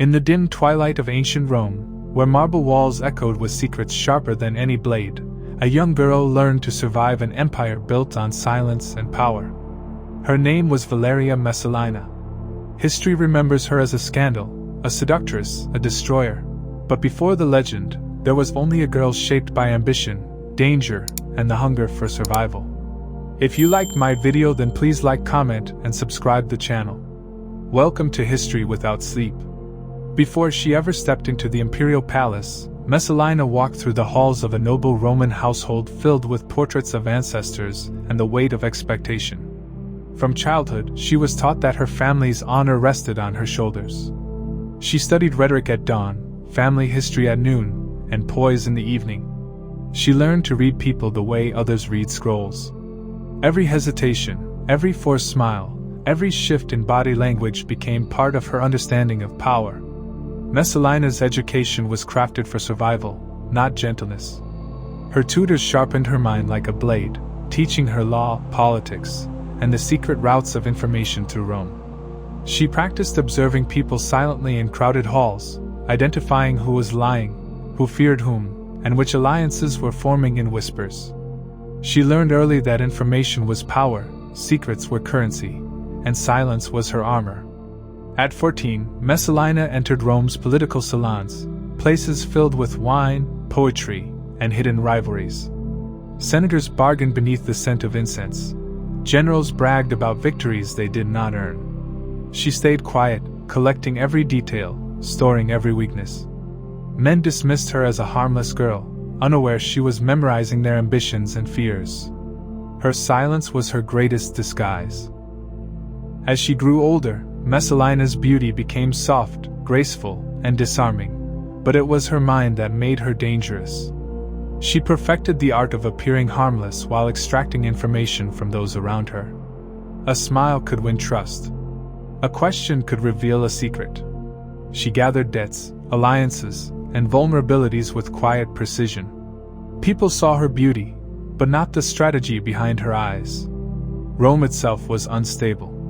In the dim twilight of ancient Rome, where marble walls echoed with secrets sharper than any blade, a young girl learned to survive an empire built on silence and power. Her name was Valeria Messalina. History remembers her as a scandal, a seductress, a destroyer. But before the legend, there was only a girl shaped by ambition, danger, and the hunger for survival. If you liked my video, then please like, comment, and subscribe the channel. Welcome to History Without Sleep. Before she ever stepped into the Imperial palace, Messalina walked through the halls of a noble Roman household filled with portraits of ancestors and the weight of expectation. From childhood, she was taught that her family's honor rested on her shoulders. She studied rhetoric at dawn, family history at noon, and poise in the evening. She learned to read people the way others read scrolls. Every hesitation, every forced smile, every shift in body language became part of her understanding of power. Messalina's education was crafted for survival, not gentleness. Her tutors sharpened her mind like a blade, teaching her law, politics, and the secret routes of information through Rome. She practiced observing people silently in crowded halls, identifying who was lying, who feared whom, and which alliances were forming in whispers. She learned early that information was power, secrets were currency, and silence was her armor. At 14, Messalina entered Rome's political salons, places filled with wine, poetry, and hidden rivalries. Senators bargained beneath the scent of incense. Generals bragged about victories they did not earn. She stayed quiet, collecting every detail, storing every weakness. Men dismissed her as a harmless girl, unaware she was memorizing their ambitions and fears. Her silence was her greatest disguise. As she grew older, Messalina's beauty became soft, graceful, and disarming, but it was her mind that made her dangerous. She perfected the art of appearing harmless while extracting information from those around her. A smile could win trust. A question could reveal a secret. She gathered debts, alliances, and vulnerabilities with quiet precision. People saw her beauty, but not the strategy behind her eyes. Rome itself was unstable.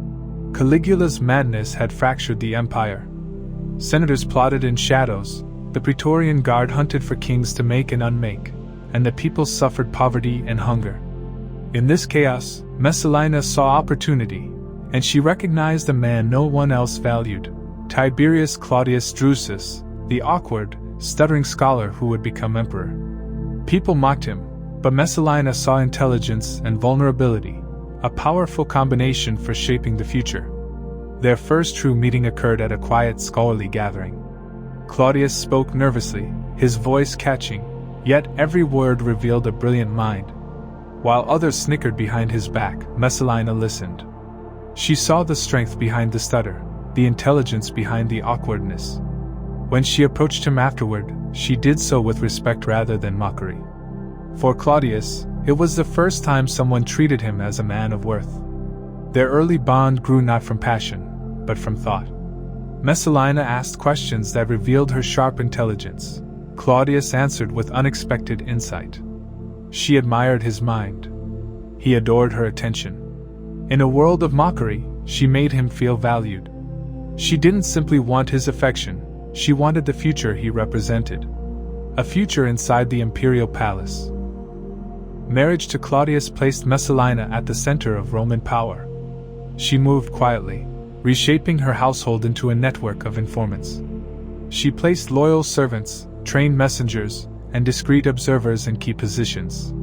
Caligula's madness had fractured the empire. Senators plotted in shadows, the Praetorian Guard hunted for kings to make and unmake, and the people suffered poverty and hunger. In this chaos, Messalina saw opportunity, and she recognized a man no one else valued, Tiberius Claudius Drusus, the awkward, stuttering scholar who would become emperor. People mocked him, but Messalina saw intelligence and vulnerability, a powerful combination for shaping the future. Their first true meeting occurred at a quiet scholarly gathering. Claudius spoke nervously, his voice catching, yet every word revealed a brilliant mind. While others snickered behind his back, Messalina listened. She saw the strength behind the stutter, the intelligence behind the awkwardness. When she approached him afterward, she did so with respect rather than mockery. For Claudius, it was the first time someone treated him as a man of worth. Their early bond grew not from passion, but from thought. Messalina asked questions that revealed her sharp intelligence. Claudius answered with unexpected insight. She admired his mind. He adored her attention. In a world of mockery, she made him feel valued. She didn't simply want his affection, she wanted the future he represented. A future inside the Imperial palace. Marriage to Claudius placed Messalina at the center of Roman power. She moved quietly, reshaping her household into a network of informants. She placed loyal servants, trained messengers, and discreet observers in key positions.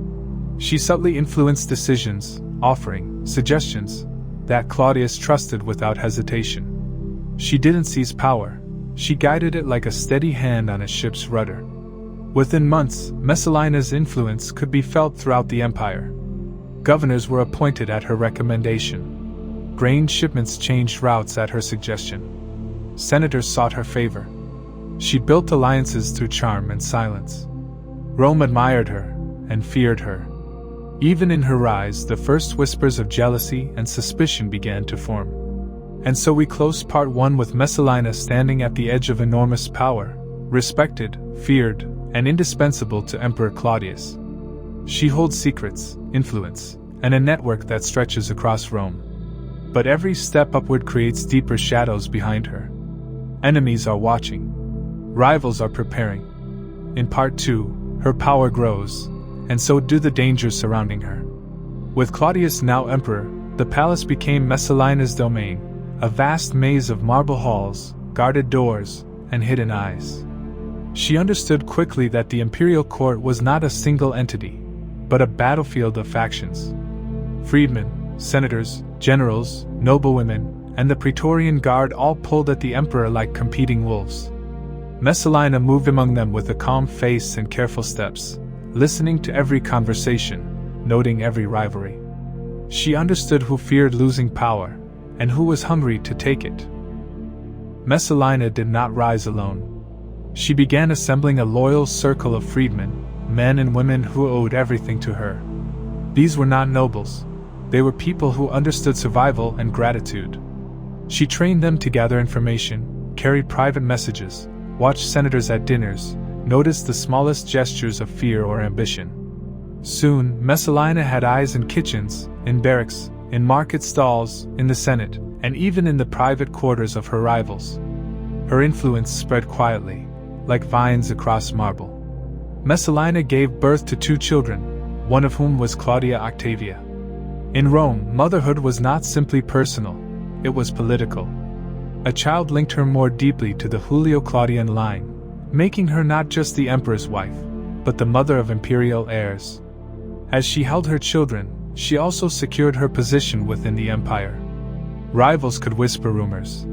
She subtly influenced decisions, offering suggestions that Claudius trusted without hesitation. She didn't seize power, she guided it like a steady hand on a ship's rudder. Within months, Messalina's influence could be felt throughout the empire. Governors were appointed at her recommendation. Grain shipments changed routes at her suggestion. Senators sought her favor. She built alliances through charm and silence. Rome admired her and feared her. Even in her rise, the first whispers of jealousy and suspicion began to form. And so we close part 1 with Messalina standing at the edge of enormous power, respected, feared, and indispensable to Emperor Claudius. She holds secrets, influence, and a network that stretches across Rome. But every step upward creates deeper shadows behind her. Enemies are watching. Rivals are preparing. In Part 2, her power grows, and so do the dangers surrounding her. With Claudius now emperor, the palace became Messalina's domain, a vast maze of marble halls, guarded doors, and hidden eyes. She understood quickly that the imperial court was not a single entity, but a battlefield of factions. Freedmen, senators, generals, noblewomen, and the Praetorian Guard all pulled at the emperor like competing wolves. Messalina moved among them with a calm face and careful steps, listening to every conversation, noting every rivalry. She understood who feared losing power, and who was hungry to take it. Messalina did not rise alone. She began assembling a loyal circle of freedmen, men and women who owed everything to her. These were not nobles. They were people who understood survival and gratitude. She trained them to gather information, carry private messages, watch senators at dinners, notice the smallest gestures of fear or ambition. Soon, Messalina had eyes in kitchens, in barracks, in market stalls, in the Senate, and even in the private quarters of her rivals. Her influence spread quietly, like vines across marble. Messalina gave birth to 2 children, one of whom was Claudia Octavia. In Rome, motherhood was not simply personal, it was political. A child linked her more deeply to the Julio-Claudian line, making her not just the emperor's wife, but the mother of imperial heirs. As she held her children, she also secured her position within the empire. Rivals could whisper rumors,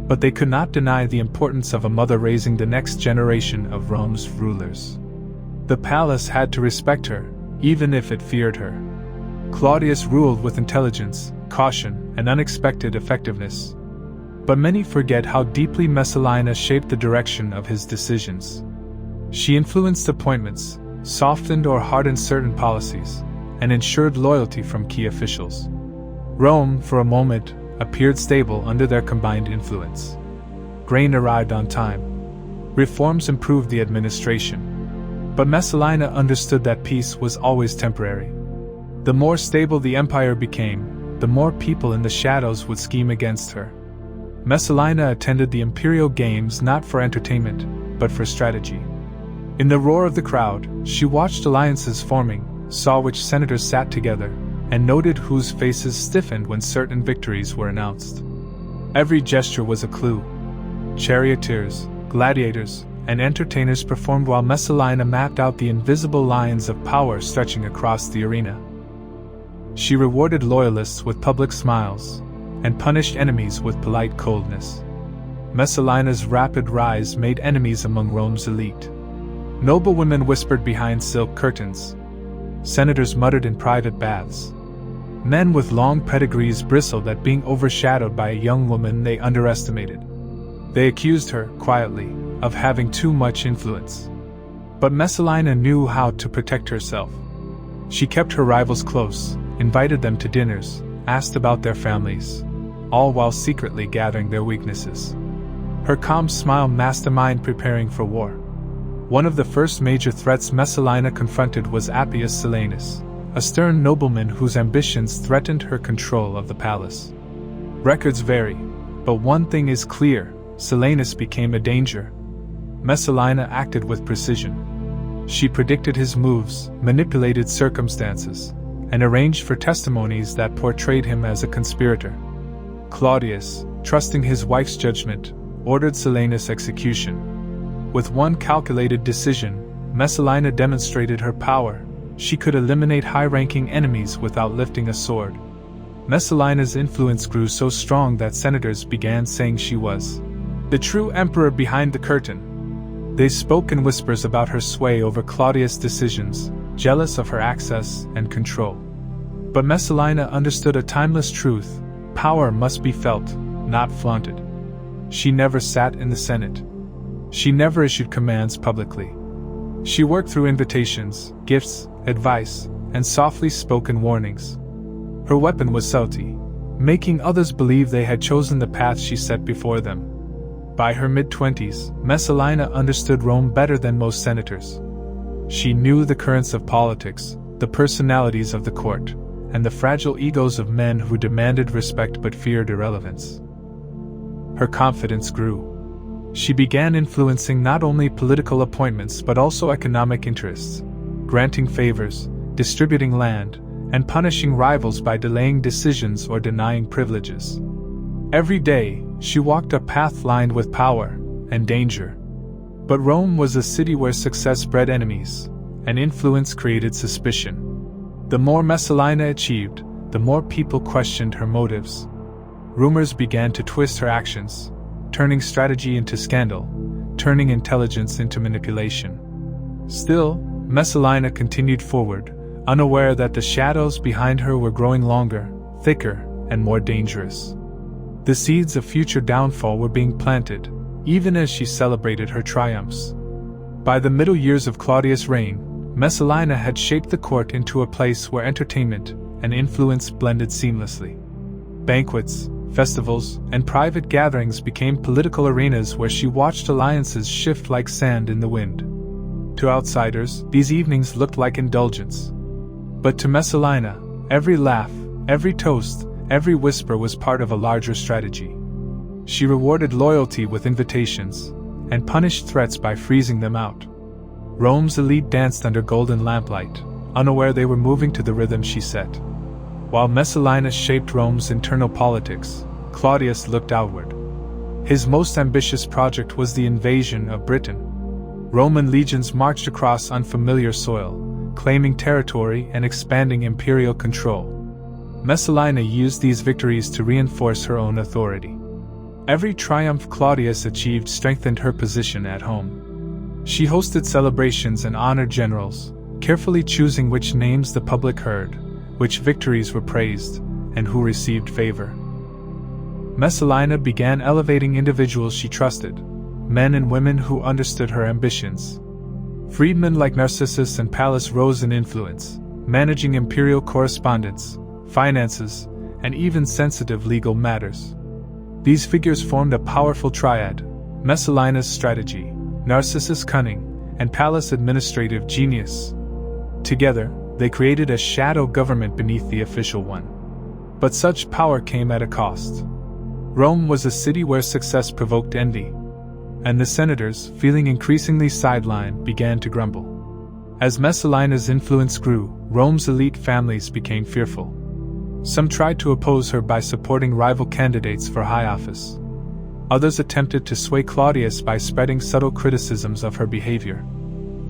but they could not deny the importance of a mother raising the next generation of Rome's rulers. The palace had to respect her, even if it feared her. Claudius ruled with intelligence, caution, and unexpected effectiveness. But many forget how deeply Messalina shaped the direction of his decisions. She influenced appointments, softened or hardened certain policies, and ensured loyalty from key officials. Rome, for a moment, appeared stable under their combined influence. Grain arrived on time. Reforms improved the administration. But Messalina understood that peace was always temporary. The more stable the empire became, the more people in the shadows would scheme against her. Messalina attended the imperial games not for entertainment, but for strategy. In the roar of the crowd, she watched alliances forming, saw which senators sat together, and noted whose faces stiffened when certain victories were announced. Every gesture was a clue. Charioteers, gladiators, and entertainers performed while Messalina mapped out the invisible lines of power stretching across the arena. She rewarded loyalists with public smiles, and punished enemies with polite coldness. Messalina's rapid rise made enemies among Rome's elite. Noblewomen whispered behind silk curtains. Senators muttered in private baths. Men with long pedigrees bristled at being overshadowed by a young woman they underestimated. They accused her, quietly, of having too much influence. But Messalina knew how to protect herself. She kept her rivals close, invited them to dinners, asked about their families, all while secretly gathering their weaknesses. Her calm smile masked a mind preparing for war. One of the first major threats Messalina confronted was Appius Silanus, a stern nobleman whose ambitions threatened her control of the palace. Records vary, but one thing is clear: Silanus became a danger. Messalina acted with precision. She predicted his moves, manipulated circumstances, and arranged for testimonies that portrayed him as a conspirator. Claudius, trusting his wife's judgment, ordered Silanus' execution. With one calculated decision, Messalina demonstrated her power. She could eliminate high-ranking enemies without lifting a sword. Messalina's influence grew so strong that senators began saying she was the true emperor behind the curtain. They spoke in whispers about her sway over Claudius' decisions, jealous of her access and control. But Messalina understood a timeless truth: power must be felt, not flaunted. She never sat in the Senate. She never issued commands publicly. She worked through invitations, gifts, advice, and softly spoken warnings. Her weapon was subtlety, making others believe they had chosen the path she set before them. By her mid-20s, Messalina understood Rome better than most senators. She knew the currents of politics, the personalities of the court, and the fragile egos of men who demanded respect but feared irrelevance. Her confidence grew. She began influencing not only political appointments but also economic interests, granting favors, distributing land, and punishing rivals by delaying decisions or denying privileges. Every day, she walked a path lined with power and danger. But Rome was a city where success bred enemies, and influence created suspicion. The more Messalina achieved, the more people questioned her motives. Rumors began to twist her actions, turning strategy into scandal, turning intelligence into manipulation. Still, Messalina continued forward, unaware that the shadows behind her were growing longer, thicker, and more dangerous. The seeds of future downfall were being planted, even as she celebrated her triumphs. By the middle years of Claudius' reign, Messalina had shaped the court into a place where entertainment and influence blended seamlessly. Banquets, festivals, and private gatherings became political arenas where she watched alliances shift like sand in the wind. To outsiders, these evenings looked like indulgence. But to Messalina, every laugh, every toast, every whisper was part of a larger strategy. She rewarded loyalty with invitations, and punished threats by freezing them out. Rome's elite danced under golden lamplight, unaware they were moving to the rhythm she set. While Messalina shaped Rome's internal politics, Claudius looked outward. His most ambitious project was the invasion of Britain. Roman legions marched across unfamiliar soil, claiming territory and expanding imperial control. Messalina used these victories to reinforce her own authority. Every triumph Claudius achieved strengthened her position at home. She hosted celebrations and honored generals, carefully choosing which names the public heard, which victories were praised, and who received favor. Messalina began elevating individuals she trusted, men and women who understood her ambitions. Freedmen like Narcissus and Pallas rose in influence, managing imperial correspondence, finances, and even sensitive legal matters. These figures formed a powerful triad: Messalina's strategy, Narcissus' cunning, and Pallas' administrative genius. Together, they created a shadow government beneath the official one. But such power came at a cost. Rome was a city where success provoked envy, and the senators, feeling increasingly sidelined, began to grumble. As Messalina's influence grew, Rome's elite families became fearful. Some tried to oppose her by supporting rival candidates for high office. Others attempted to sway Claudius by spreading subtle criticisms of her behavior.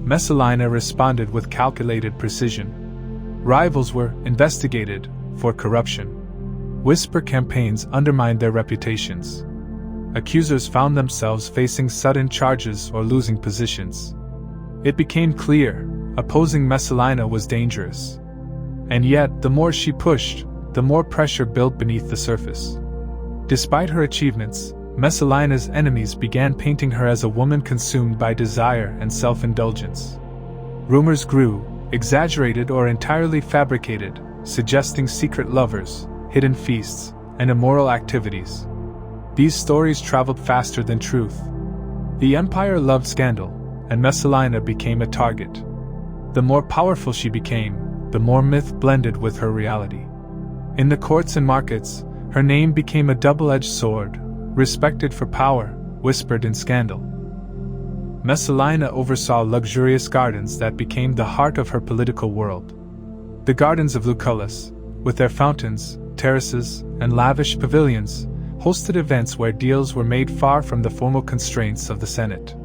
Messalina responded with calculated precision. Rivals were investigated for corruption. Whisper campaigns undermined their reputations. Accusers found themselves facing sudden charges or losing positions. It became clear, opposing Messalina was dangerous. And yet, the more she pushed, the more pressure built beneath the surface. Despite her achievements, Messalina's enemies began painting her as a woman consumed by desire and self-indulgence. Rumors grew, exaggerated or entirely fabricated, suggesting secret lovers, hidden feasts, and immoral activities. These stories traveled faster than truth. The empire loved scandal, and Messalina became a target. The more powerful she became, the more myth blended with her reality. In the courts and markets, her name became a double-edged sword, respected for power, whispered in scandal. Messalina oversaw luxurious gardens that became the heart of her political world. The gardens of Lucullus, with their fountains, terraces, and lavish pavilions, hosted events where deals were made far from the formal constraints of the Senate.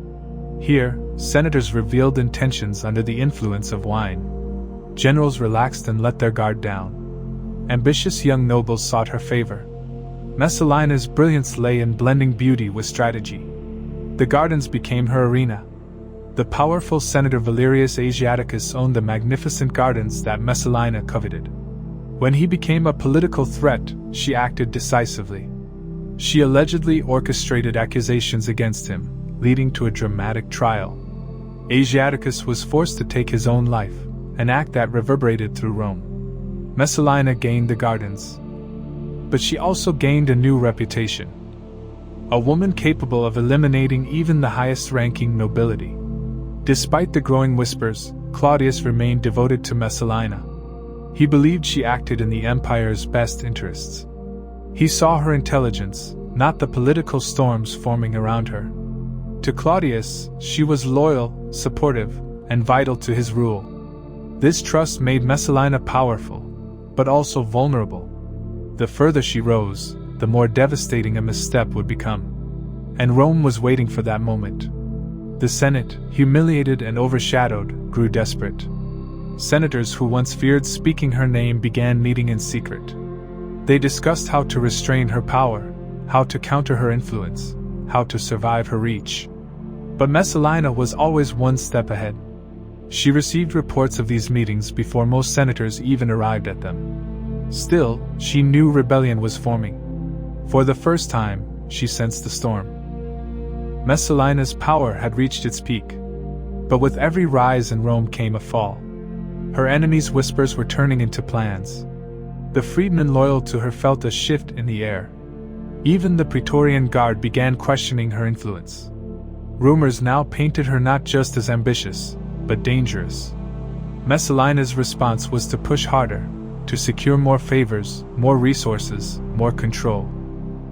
Here, senators revealed intentions under the influence of wine. Generals relaxed and let their guard down. Ambitious young nobles sought her favor. Messalina's brilliance lay in blending beauty with strategy. The gardens became her arena. The powerful senator Valerius Asiaticus owned the magnificent gardens that Messalina coveted. When he became a political threat, she acted decisively. She allegedly orchestrated accusations against him, leading to a dramatic trial. Asiaticus was forced to take his own life, an act that reverberated through Rome. Messalina gained the gardens. But she also gained a new reputation. A woman capable of eliminating even the highest-ranking nobility. Despite the growing whispers, Claudius remained devoted to Messalina. He believed she acted in the empire's best interests. He saw her intelligence, not the political storms forming around her. To Claudius, she was loyal, supportive, and vital to his rule. This trust made Messalina powerful, but also vulnerable. The further she rose, the more devastating a misstep would become. And Rome was waiting for that moment. The Senate, humiliated and overshadowed, grew desperate. Senators who once feared speaking her name began meeting in secret. They discussed how to restrain her power, how to counter her influence, how to survive her reach. But Messalina was always one step ahead. She received reports of these meetings before most senators even arrived at them. Still, she knew rebellion was forming. For the first time, she sensed the storm. Messalina's power had reached its peak. But with every rise in Rome came a fall. Her enemies' whispers were turning into plans. The freedmen loyal to her felt a shift in the air. Even the Praetorian Guard began questioning her influence. Rumors now painted her not just as ambitious, but dangerous. Messalina's response was to push harder, to secure more favors, more resources, more control.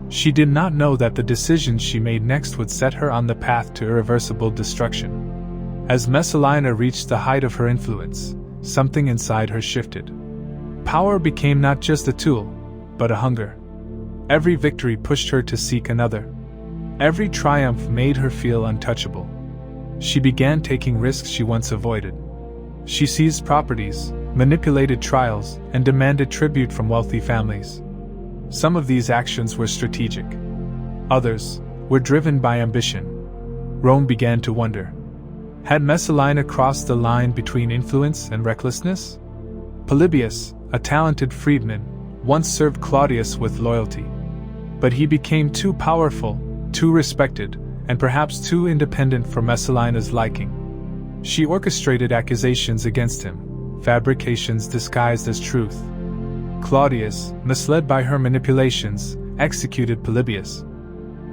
She did not know that the decisions she made next would set her on the path to irreversible destruction. As Messalina reached the height of her influence, something inside her shifted. Power became not just a tool, but a hunger. Every victory pushed her to seek another. Every triumph made her feel untouchable. She began taking risks she once avoided. She seized properties, manipulated trials, and demanded tribute from wealthy families. Some of these actions were strategic. Others were driven by ambition. Rome began to wonder. Had Messalina crossed the line between influence and recklessness? Polybius, a talented freedman, once served Claudius with loyalty. But he became too powerful, too respected, and perhaps too independent for Messalina's liking. She orchestrated accusations against him, fabrications disguised as truth. Claudius, misled by her manipulations, executed Polybius.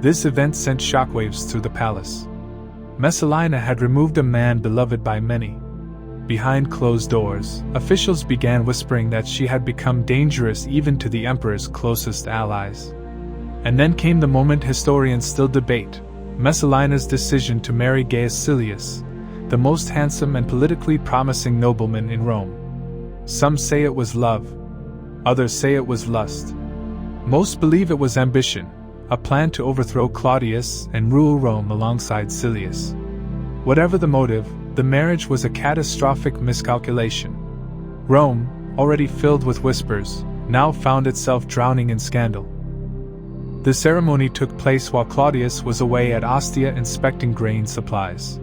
This event sent shockwaves through the palace. Messalina had removed a man beloved by many. Behind closed doors, officials began whispering that she had become dangerous even to the emperor's closest allies. And then came the moment historians still debate: Messalina's decision to marry Gaius Silius, the most handsome and politically promising nobleman in Rome. Some say it was love. Others say it was lust. Most believe it was ambition, a plan to overthrow Claudius and rule Rome alongside Silius. Whatever the motive, the marriage was a catastrophic miscalculation. Rome, already filled with whispers, now found itself drowning in scandal. The ceremony took place while Claudius was away at Ostia inspecting grain supplies.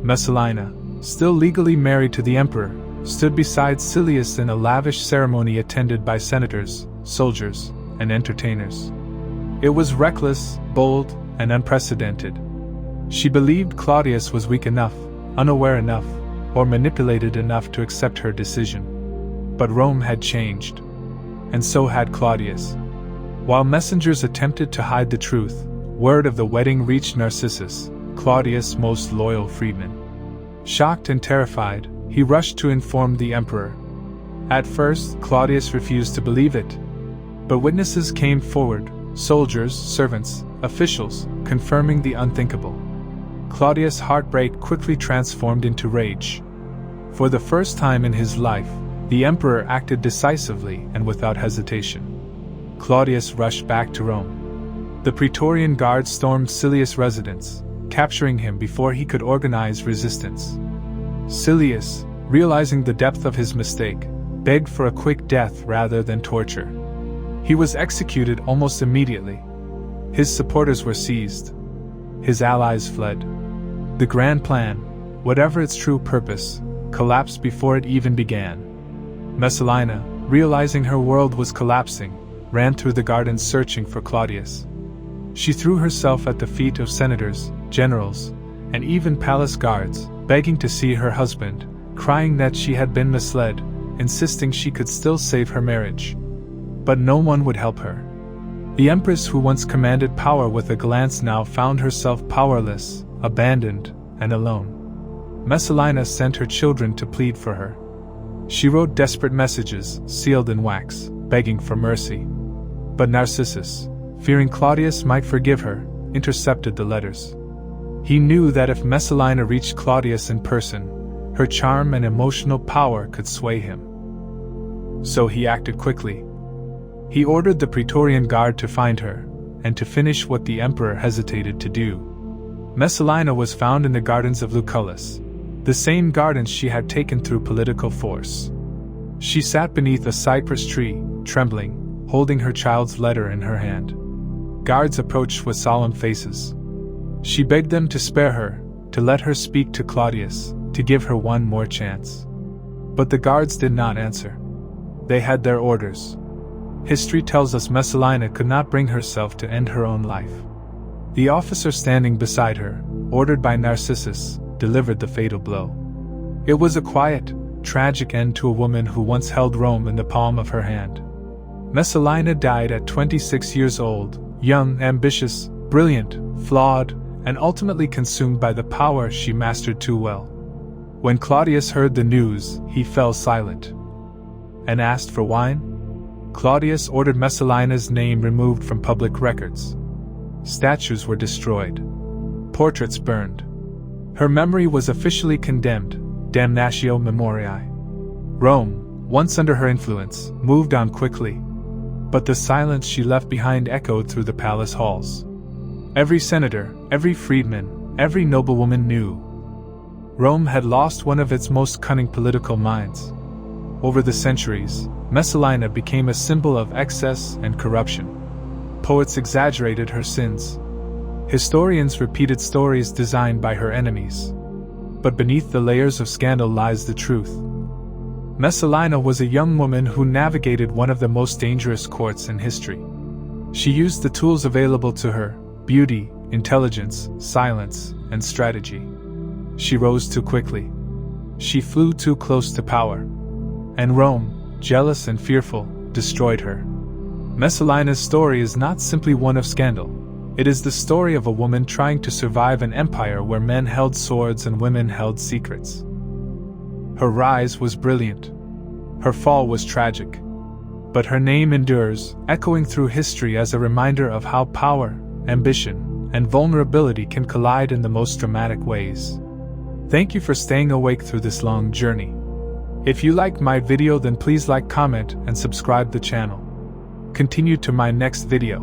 Messalina, still legally married to the emperor, stood beside Silius in a lavish ceremony attended by senators, soldiers, and entertainers. It was reckless, bold, and unprecedented. She believed Claudius was weak enough, unaware enough, or manipulated enough to accept her decision. But Rome had changed. And so had Claudius. While messengers attempted to hide the truth, word of the wedding reached Narcissus, Claudius' most loyal freedman. Shocked and terrified, he rushed to inform the emperor. At first, Claudius refused to believe it. But witnesses came forward, soldiers, servants, officials, confirming the unthinkable. Claudius' heartbreak quickly transformed into rage. For the first time in his life, the emperor acted decisively and without hesitation. Claudius rushed back to Rome. The Praetorian Guard stormed Silius' residence, capturing him before he could organize resistance. Silius, realizing the depth of his mistake, begged for a quick death rather than torture. He was executed almost immediately. His supporters were seized. His allies fled. The grand plan, whatever its true purpose, collapsed before it even began. Messalina, realizing her world was collapsing, ran through the gardens searching for Claudius. She threw herself at the feet of senators, generals, and even palace guards, begging to see her husband, crying that she had been misled, insisting she could still save her marriage. But no one would help her. The Empress, who once commanded power with a glance, now found herself powerless, abandoned, and alone. Messalina sent her children to plead for her. She wrote desperate messages, sealed in wax, begging for mercy. But Narcissus, fearing Claudius might forgive her, intercepted the letters. He knew that if Messalina reached Claudius in person, her charm and emotional power could sway him. So he acted quickly. He ordered the Praetorian Guard to find her, and to finish what the emperor hesitated to do. Messalina was found in the gardens of Lucullus, the same gardens she had taken through political force. She sat beneath a cypress tree, trembling, holding her child's letter in her hand. Guards approached with solemn faces. She begged them to spare her, to let her speak to Claudius, to give her one more chance. But the guards did not answer. They had their orders. History tells us Messalina could not bring herself to end her own life. The officer standing beside her, ordered by Narcissus, delivered the fatal blow. It was a quiet, tragic end to a woman who once held Rome in the palm of her hand. Messalina died at 26 years old, young, ambitious, brilliant, flawed, and ultimately consumed by the power she mastered too well. When Claudius heard the news, he fell silent and asked for wine. Claudius ordered Messalina's name removed from public records. Statues were destroyed. Portraits burned. Her memory was officially condemned, damnatio memoriae. Rome, once under her influence, moved on quickly. But the silence she left behind echoed through the palace halls. Every senator, every freedman, every noblewoman knew Rome had lost one of its most cunning political minds. Over the centuries, Messalina became a symbol of excess and corruption. Poets exaggerated her sins. Historians repeated stories designed by her enemies. But beneath the layers of scandal lies the truth. Messalina was a young woman who navigated one of the most dangerous courts in history. She used the tools available to her: beauty, intelligence, silence, and strategy. She rose too quickly. She flew too close to power. And Rome, jealous and fearful, destroyed her. Messalina's story is not simply one of scandal. It is the story of a woman trying to survive an empire where men held swords and women held secrets. Her rise was brilliant. Her fall was tragic. But her name endures, echoing through history as a reminder of how power, ambition, and vulnerability can collide in the most dramatic ways. Thank you for staying awake through this long journey. If you liked my video, then please like, comment, and subscribe the channel. Continue to my next video.